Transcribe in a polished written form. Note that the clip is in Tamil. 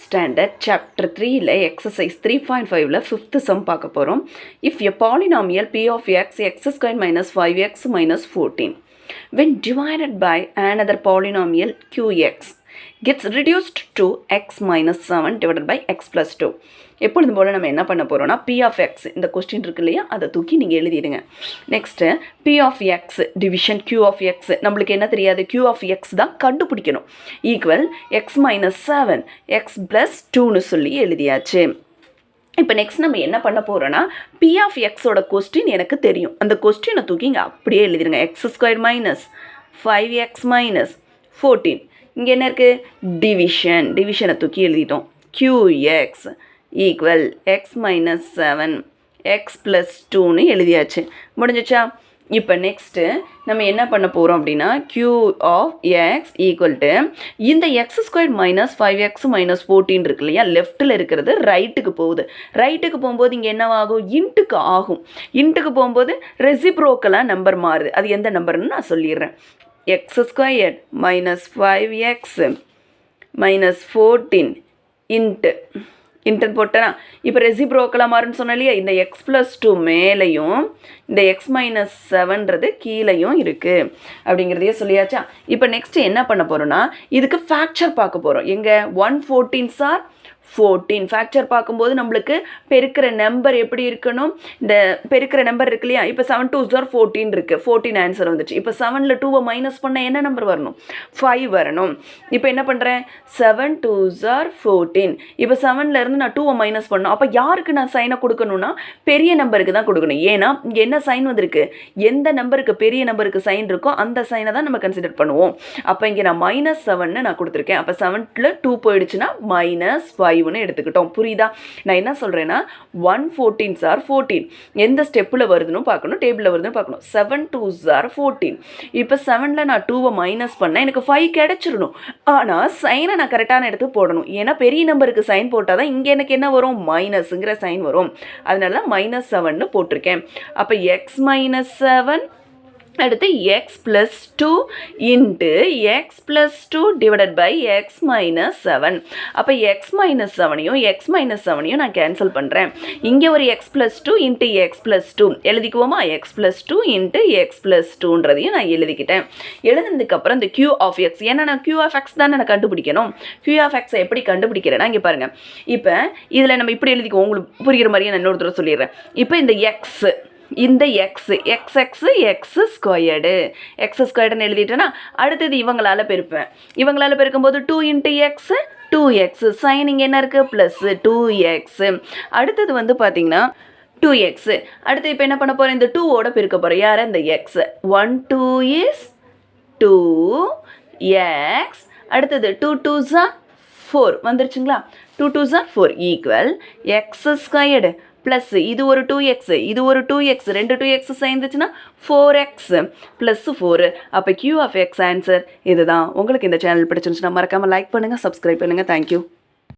ஸ்டாண்டர்ட் சாப்டர் 3ல எக்ஸசைஸ் 3.5ல 5th சம் பார்க்க போகிறோம். If a polynomial p of x x² minus 5x minus 14 when divided by another polynomial qx gets reduced to x minus 7 divided by x plus 2. எப்பொழுது போல் நம்ம என்ன பண்ண போகிறோம்னா p of x இந்த கொஸ்டின் இருக்கு இல்லையா, அதை தூக்கி நீங்கள் எழுதிடுங்க. Next p of x division q of x, நம்மளுக்கு என்ன தெரியாது, q of x தான் கண்டுபிடிக்கணும். Equal x minus 7 x plus 2ன்னு சொல்லி எழுதியாச்சு. இப்போ நெக்ஸ்ட் நம்ம என்ன பண்ண போகிறோன்னா p of xோட கொஸ்டின் எனக்கு தெரியும், அந்த கொஸ்டினை தூக்கி இங்கே அப்படியே எழுதிடுங்க. x² minus 5x minus 14, இங்கே என்ன இருக்குது, டிவிஷனை தூக்கி எழுதிட்டோம். qx equal x minus 7 x plus 2ன்னு எழுதியாச்சு. முடிஞ்சிச்சா? இப்போ நெக்ஸ்ட்டு நம்ம என்ன பண்ண போகிறோம் அப்படின்னா q of x equal to இந்த x² minus 5x minus 14 இருக்கு இல்லையா, லெஃப்ட்டில் இருக்கிறது ரைட்டுக்கு போகுது. ரைட்டுக்கு போகும்போது இங்கே என்னவாகும், இன்ட்டுக்கு ஆகும். இன்ட்டுக்கு போகும்போது ரெசிப்ரோக்கலாக நம்பர் மாறுது. அது எந்த நம்பர்னு நான் சொல்லிடுறேன். x² minus 5x minus 14 இன்ட்டுன்னு போட்டேன்னா இப்போ ரெசிப்ரோக்கலாக மாறுன்னு சொன்னேன் இல்லையா, இந்த x plus 2 மேலேயும் இந்த x minus 7ன்றது கீழேயும் இருக்குது அப்படிங்கிறதையே சொல்லியாச்சா. இப்போ நெக்ஸ்ட்டு என்ன பண்ண போகிறோன்னா இதுக்கு ஃபேக்சர் பார்க்க போகிறோம். எங்கே 114s are 14 ஃபேக்சர் பார்க்கும்போது நம்மளுக்கு பெருக்கிற நம்பர் எப்படி இருக்கணும், இந்த பெருக்கிற நம்பர் இருக்கு இல்லையா, இப்போ 7 2s are 14 இருக்குது, 14 ஆன்சர் வந்துச்சு. இப்போ 7ல் 2வை மைனஸ் பண்ண என்ன நம்பர் வரணும், 5 வரணும். இப்போ என்ன பண்ணுறேன், 7 2s are 14. இப்போ 7ல் இருந்து நான் 2வை மைனஸ் பண்ணணும். அப்போ யாருக்கு நான் சைனை கொடுக்கணும்னா பெரிய நம்பருக்கு தான் கொடுக்கணும். ஏன்னா இங்கே என்ன சைன் வந்திருக்கு, எந்த நம்பருக்கு பெரிய நம்பருக்கு சைன் இருக்கோ அந்த சைனை தான் நம்ம கன்சிடர் பண்ணுவோம். அப்போ இங்கே நான் -7ன்னு நான் கொடுத்துருக்கேன். அப்போ 7ல் 2 போயிடுச்சுன்னா -5 எடுத்துக்கிட்டோம். புரியுதா? நான் என்ன சொல்றேன்னா 114s are 14 எந்த ஸ்டெப்பில் வருதுன்னு பார்க்கணும், டேபிளில் வருதுன்னு பார்க்கணும். 7 2s are 14. இப்போ 7ல் நான் 2வை மைனஸ் பண்ணால் எனக்கு 5 கிடைச்சிடணும். ஆனால் சைனை நான் கரெக்டான இடத்துக்கு போடணும். ஏன்னா பெரிய நம்பருக்கு சைன் போட்டால் தான் இங்கே எனக்கு என்ன வரும், மைனஸுங்கிற சைன் வரும். அதனால தான் -7ன்னு போட்டிருக்கேன். அப்போ x minus 7 அடுத்து x plus 2 into x plus 2 divided by x minus 7. அப்போ x minus 7ஐயும் x minus 7ஐயும் நான் கேன்சல் பண்ணுறேன். இங்கே ஒரு x plus 2 into x plus 2 எழுதிக்குவோமா, x plus 2 into x plus 2ன்றதையும் நான் எழுதிக்கிட்டேன். எழுதுனதுக்கப்புறம் இந்த q of x, ஏன்னா நான் q of x தானே நான் கண்டுபிடிக்கணும். q of x எப்படி கண்டுபிடிக்கிறேன்னா இங்கே பாருங்கள். இப்போ இதில் நம்ம இப்படி எழுதிக்குவோம், உங்களுக்கு புரிகிற மாதிரியே நான் இன்னொரு தடவை சொல்லிடுறேன். இப்போ இந்த இந்த x ஸ்கொயர்டுன்னு எழுதிட்டேன்னா அடுத்தது இவங்களால் பெருப்பேன். இவங்களால் பெருக்கும்போது 2 இன்ட்டு எக்ஸ் 2x, சைன் இங்கே என்ன இருக்குது ப்ளஸ் 2x. அடுத்தது வந்து பார்த்தீங்கன்னா 2x. அடுத்து இப்போ என்ன பண்ண போகிறேன், இந்த 2ஓட பெருக்க போகிறேன். யார், இந்த x. 1 2 is 2x. அடுத்தது 2 2s are 4 வந்துருச்சுங்களா. 2 2s are 4 equal x squared plus இது ஒரு 2x, இது ஒரு 2x, ரெண்டு 2x சேர்ந்துச்சுன்னா 4x ப்ளஸ் 4. அப்போ q of x ஆன்சர் இதுதான். உங்களுக்கு இந்த சேனல் பிடிச்சிருந்துச்சுன்னா மறக்காமல் லைக் பண்ணுங்கள், சப்ஸ்கிரைப் பண்ணுங்கள். தேங்க்யூ.